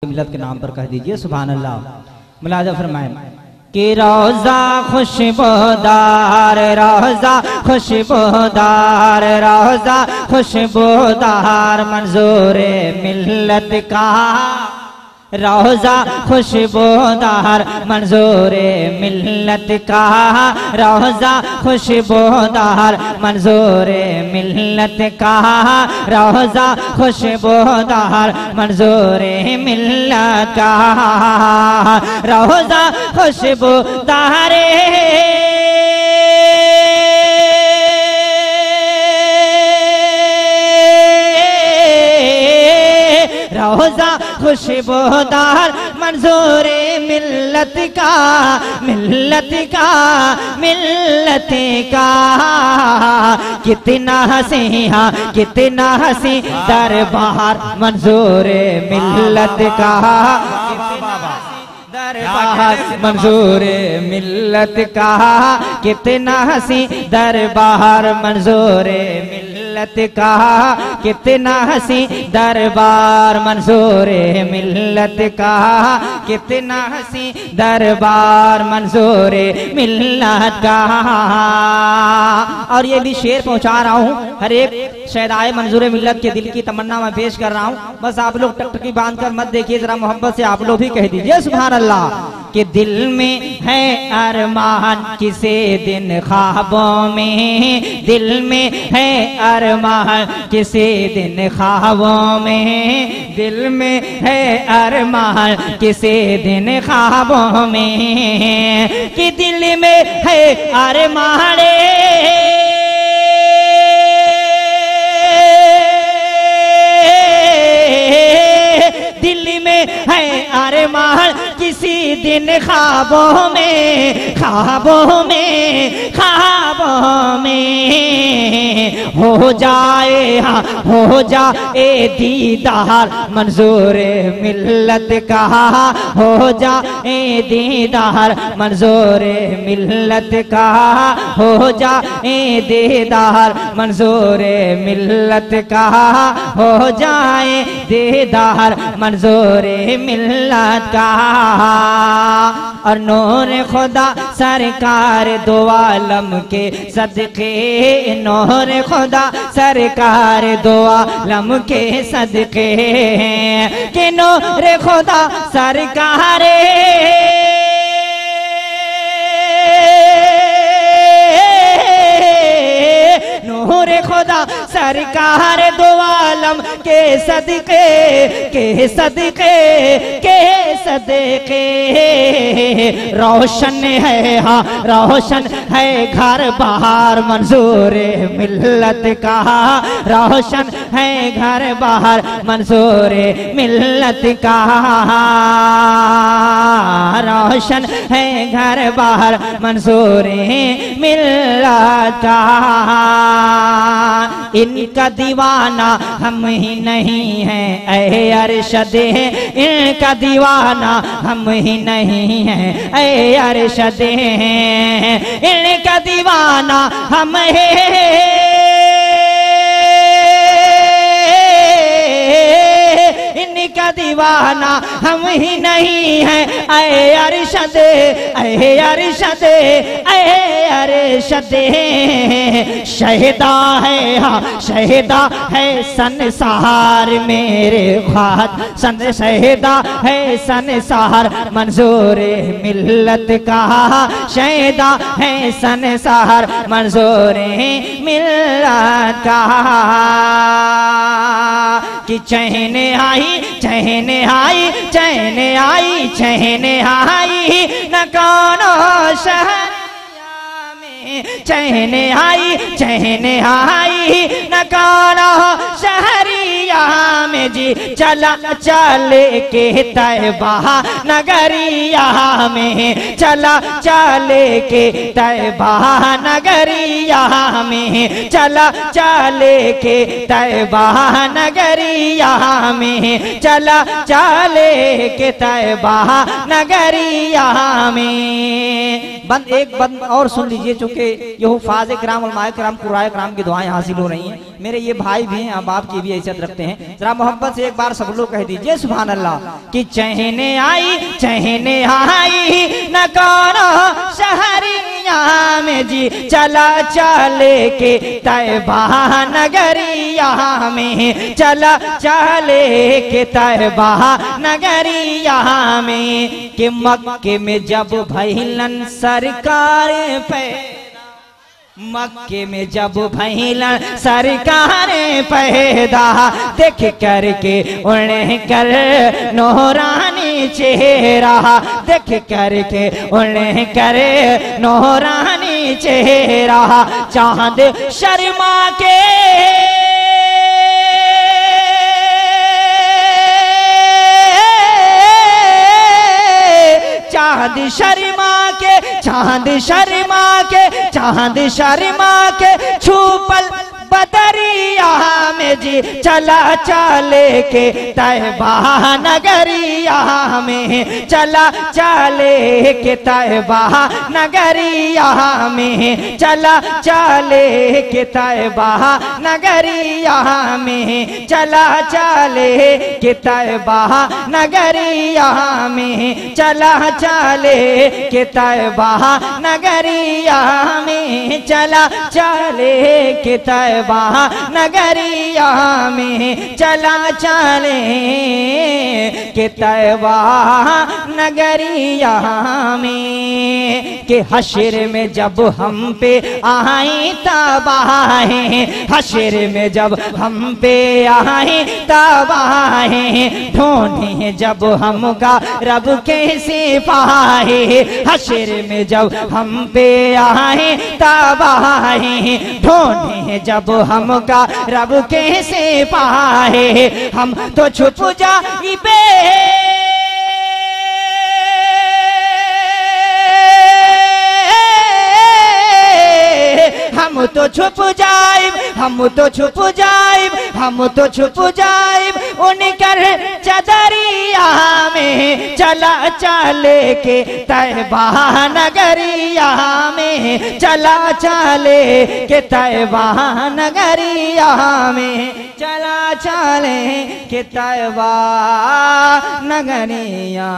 मिलत के नाम पर कह दीजिए सुभान अल्लाह। मुलाजा फरमाए कि रोजा खुशबूदार, रोजा खुशबूदार, रोजा खुशबूदार मंजूर मिल्लत का, रोजा खुशबूदार मंजूर मिल्लत का, रोजा खुशबूदार मंजूर मिल्लत का, रोजा खुशबूदार मंजूर मिल्लत का, रोजा खुशबूदार रोजा खुशबूदार मंजूर मिल्लत का, मिल्लत का, मिल्लत का। कितना हसी, हाँ कितना हसी दरबार मंजूर मिल्लत का, दरबार मंजूर मिल्लत का। कितना हसी दरबार मंजूर मिल्लत का, कितना हसी दरबार मंजूर मिल्लत का, कितना हसी दरबार मंजूर मिल्लत का। और ये भी शेर पहुंचा रहा हूँ, हर एक शहदाए मंजूर मिल्लत के दिल की तमन्ना मैं पेश कर रहा हूँ। बस आप लोग टकटकी बांध कर मत देखिए, जरा मोहब्बत से आप लोग भी कह दीजिए सुभान अल्लाह। कि दिल में है अरमान किसे दिन ख्वाबों में, दिल में है अरमान किसे दिन ख्वाबों में, दिल में है अरमान किसे दिन ख्वाबों में। कि दिल में है अरमान दिल में है अरमान किसी दिन ख्वाबों में, ख्वाबों में, ख्वाबों में हो जाए, हाँ हो जाए दीदार मंजूर मिल्लत का, हो जाए दीदार मंजूर मिल्लत का, हो जाए दीदार मंजूर मिल्लत का, हो जाए दीदार मंजूर मिल्लत का। और नूर खुदा सरकार दो आलम के सदके, नूर खुदा सरकार दो आलम के सदके, कि नूर खुदा सरकार नूर खुदा सरकार दो आलम के सदके, के सदके, के सदके। रोशन है, हाँ रोशन है घर बाहर मंजूर मिल्लत का, रोशन है घर बाहर मंजूर मिल्लत का, रोशन है घर बाहर मंजूर मिल्लत का। इनका दीवाना हम ही नहीं हैं ऐ अरशदे, इनका दीवाना हम ही नहीं हैं ऐ अरशदे, इनका दीवाना हम हैं, इनका दीवाना हम ही नहीं हैं ऐ अरशदे, ऐ अरशदे, ऐ अरशदे। शहीदा है, हाँ शहीदा है संसार मेरे खात, सन शहीदा है संसार मंजूर मिल्लत का, शहीदा है संसार मंजूर मिल्लत का। कि चैन आई, चैन आई, चैन आई, चैन आई न कौनो शहरिया में, चैन आई, चैन आई न कौनो शहरिया में जी। चला चले के तैबा नगरिया में, चला चले के तैबा नगरिया में, चला चले के तैबा नगरिया में, चला चले के तैबा नगरिया में। बंद एक बंद और सुन लीजिए, चूंकि ये हुफाज़ किराम उलमाए किराम कुर्राए किराम की दुआएं हासिल हो रही हैं। मेरे ये भाई भी हैं, आप आपकी भी इज्जत रखते करते हैं। जरा मोहब्बत से एक बार सब लोग कह दीजिए सुभान अल्लाह। कि चहने आई न कौनो शहरिया में जी, चला चले के तैबा नगरिया में, चला चले के तैबा नगरिया में। कि मक्के में जब भइलन सरकार पे, मक्के में जब भइलन सरकार पैदा, देख करके उन्हें कर नूरानी चेहरा, देख करके उन्हें करे नूरानी चेहरा। चांद शर्मा के चांद शर्मा के, चांद शर्मा के, चांद शर्मा के छुपल बदरिया में जी, चला चले के तैबा नगरिया में, चला चले के तैबा नगरिया में, चला चले के तैबा नगरिया में, चला चले के तैबा नगरिया में, चला चले के तैबा नगरिया में, चला चले के तैबा नगरिया में, चला चले के तैबा नगरिया में। कि हश्र में जब हम पे आई तबाहें, हश्र में जब हम पे आई तबाहें, ढूंढे जब हमका रब के सिपाही, हश्र में जब हम पे आए तबाहें, ढूंढे जब हमका रब के सिपाही। हम तो छुप जाइबे, हम तो छुप जाइब, हम तो छुप जाइब, हम तो छुप जाइब उनकर चदरिया में, चला चले के तैबा नगरिया में, चला चले के तैबा नगरिया में, चला चले के तैबा नगरिया।